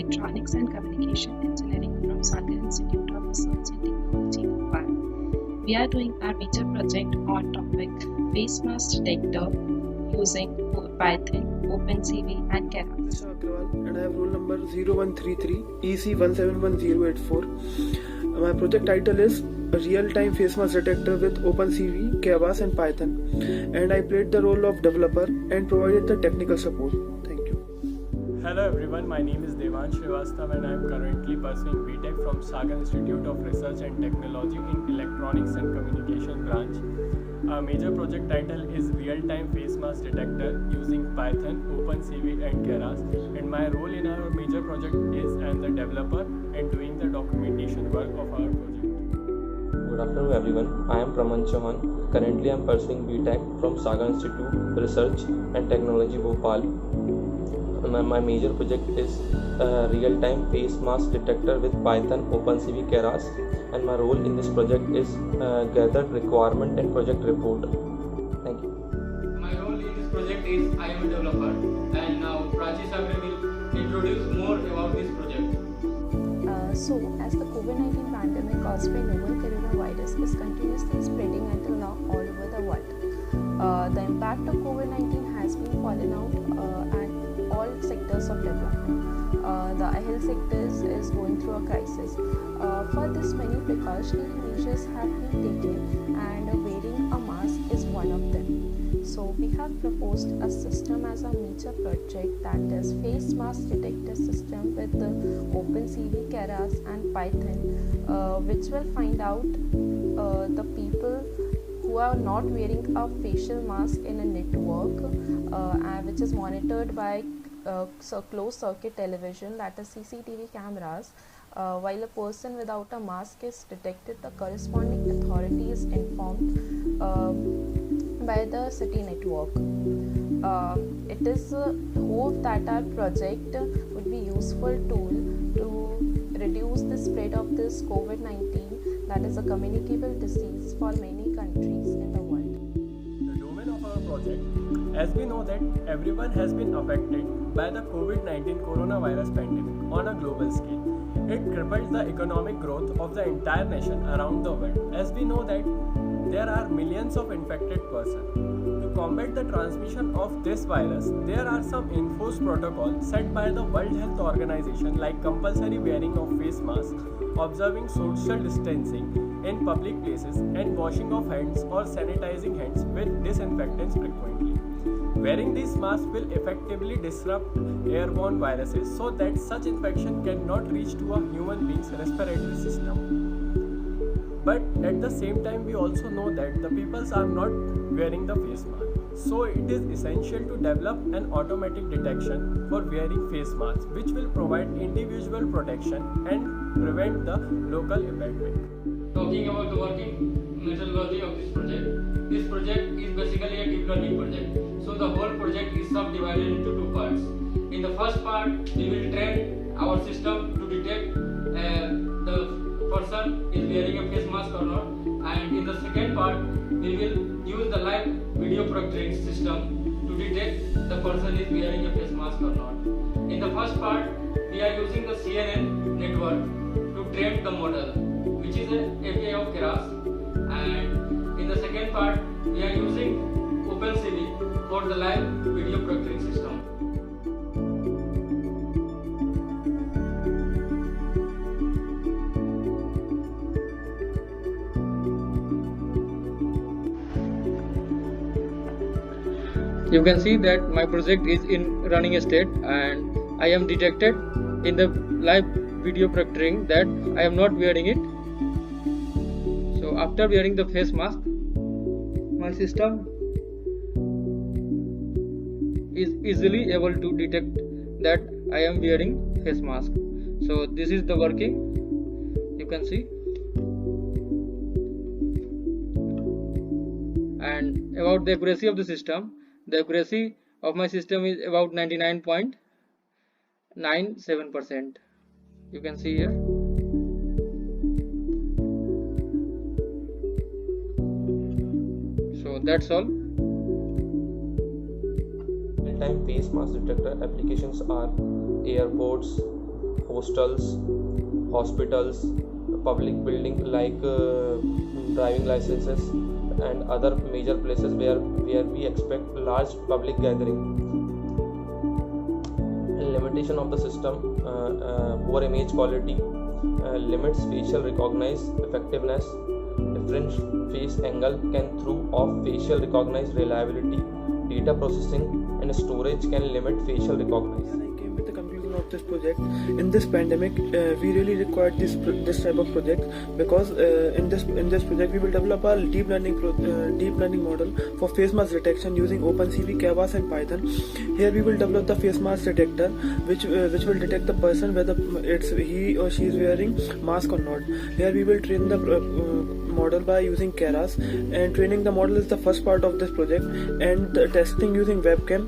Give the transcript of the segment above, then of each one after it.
Electronics and Communication Engineering from Sagar Institute of Research and Technology, Bhopal. We are doing our major project on topic face mask detector using Python, OpenCV and Keras. Krishna Agrawal, and I have roll number 0133 EC171084. My project title is a real-time face mask detector with OpenCV, Keras and Python, and I played the role of developer and provided the technical support. Thank you. Hello everyone, my name is Devansh Srivastava and I am currently pursuing BTech from Sagar Institute of Research and Technology in Electronics and Communication branch. Our major project title is Real-Time Face Mask Detector using Python, OpenCV and Keras, and my role in our major project is I am the developer and doing the documentation work of our project. Good afternoon everyone, I am Praman Chauhan. Currently I am pursuing BTech from Sagar Institute Research and Technology, Bhopal. My major project is real-time face mask detector with Python, OpenCV, Keras, and my role in this project is gather requirement and project report. Thank you. My role in this project is I am a developer, and now Prachi Sabri will introduce more about this project. As the COVID-19 pandemic caused by novel coronavirus is continuously spreading until now all over the world, the impact of COVID-19 has been fallen out at all sectors of development. The health sector is going through a crisis. For this, many precautionary measures have been taken, and wearing a mask is one of them. So we have proposed a system as a major project, that is face mask detector system with the OpenCV, Keras and Python, which will find out the people who are not wearing a facial mask in a network, which is monitored by closed circuit television, that is CCTV cameras. While a person without a mask is detected, the corresponding authority is informed by the city network. It is hoped that our project would be useful tool to reduce the spread of this COVID-19, that is a communicable disease, for many countries in the world. The domain of our project, as we know that everyone has been affected by the COVID-19 coronavirus pandemic on a global scale. It crippled the economic growth of the entire nation around the world. As we know that there are millions of infected persons. To combat the transmission of this virus, there are some enforced protocols set by the World Health Organization, like compulsory wearing of face masks, observing social distancing in public places, and washing of hands or sanitizing hands with disinfectants frequently. Wearing these masks will effectively disrupt airborne viruses so that such infection cannot reach to a human being's respiratory system. But at the same time, we also know that the peoples are not wearing the face mask. So it is essential to develop an automatic detection for wearing face masks, which will provide individual protection and prevent the local epidemic. Talking about the working methodology of this project is basically a deep learning project. So the whole project is subdivided into two parts. In the first part, we will train our system to detect the person is wearing a face mask or not, and in the second part, we will use the live video proctoring system to detect the person is wearing a face mask or not. In the first part, we are using the CNN network to train the model, which is an API of Keras, and in the second part, we are using OpenCV for the live video proctoring system. You can see that my project is in running state, and I am detected in the live video proctoring that I am not wearing it. So after wearing the face mask, my system is easily able to detect that I am wearing face mask. So this is the working, you can see. And about the accuracy of the system, the accuracy of my system is about 99.97%. You can see here. So that's all. Real-time face mask detector applications are airports, hostels, hospitals, public building like driving licenses, and other major places where we expect large public gathering. Limitation of the system, poor image quality, limits facial recognize effectiveness. Different face angle can throw off facial recognize reliability. Data processing and storage can limit facial recognize. I came with the conclusion of this project. In this pandemic, we really required this type of project, because in this project we will develop a deep learning model for face mask detection using OpenCV, Keras, and Python. Here we will develop the face mask detector, which will detect the person whether he or she is wearing mask or not. Here we will train the model by using Keras, and training the model is the first part of this project, and the testing using webcam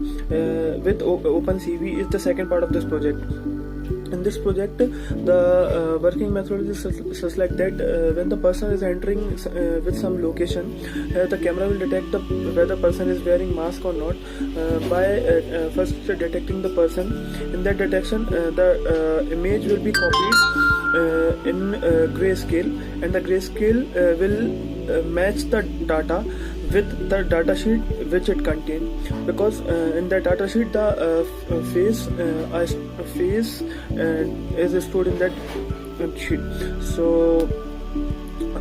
with OpenCV is the second part of this project. In this project, the working method is such like that when the person is entering with some location, the camera will detect whether the person is wearing mask or not by first detecting the person. In that detection, the image will be copied in grayscale, and the grayscale will match the data with the datasheet which it contains, because in the datasheet the face is stored in that sheet. So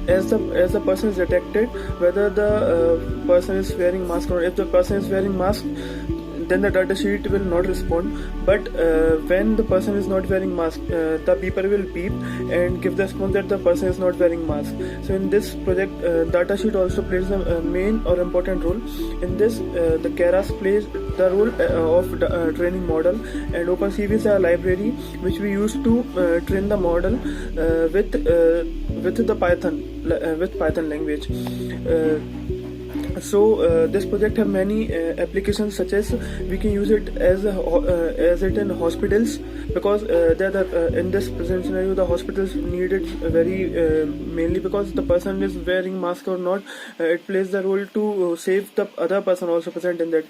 as the person is detected whether the person is wearing mask or not. If the person is wearing mask, then the datasheet will not respond, but when the person is not wearing mask, the beeper will beep and give the response that the person is not wearing mask. So in this project, datasheet also plays a main or important role. In this, the Keras plays the role of training model, and OpenCV is a library which we use to train the model with the Python language. So this project have many applications, such as we can use it as it in hospitals, because in this present scenario the hospitals need it very mainly because the person is wearing mask or not. It plays the role to save the other person also present in that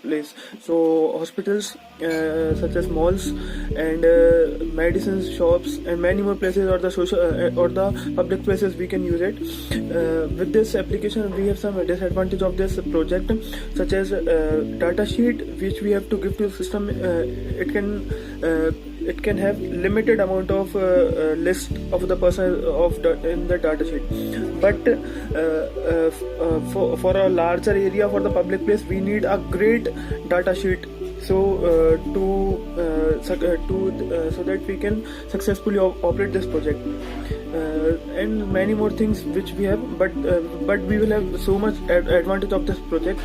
place. So hospitals such as malls and medicines shops and many more places, or the social or the public places, we can use it. With this application we have some disadvantage of this project, such as data sheet which we have to give to the system. It can have limited amount of list of the person in the data sheet, but for a larger area, for the public place, we need a great data sheet, so so that we can successfully operate this project. And many more things which we have, but we will have so much advantage of this project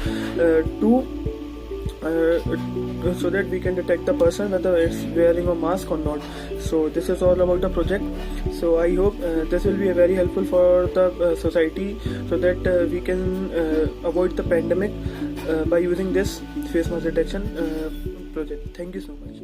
so that we can detect the person whether it's wearing a mask or not. So this is all about the project. So I hope this will be very helpful for the society, so that we can avoid the pandemic by using this face mask detection project. Thank you so much.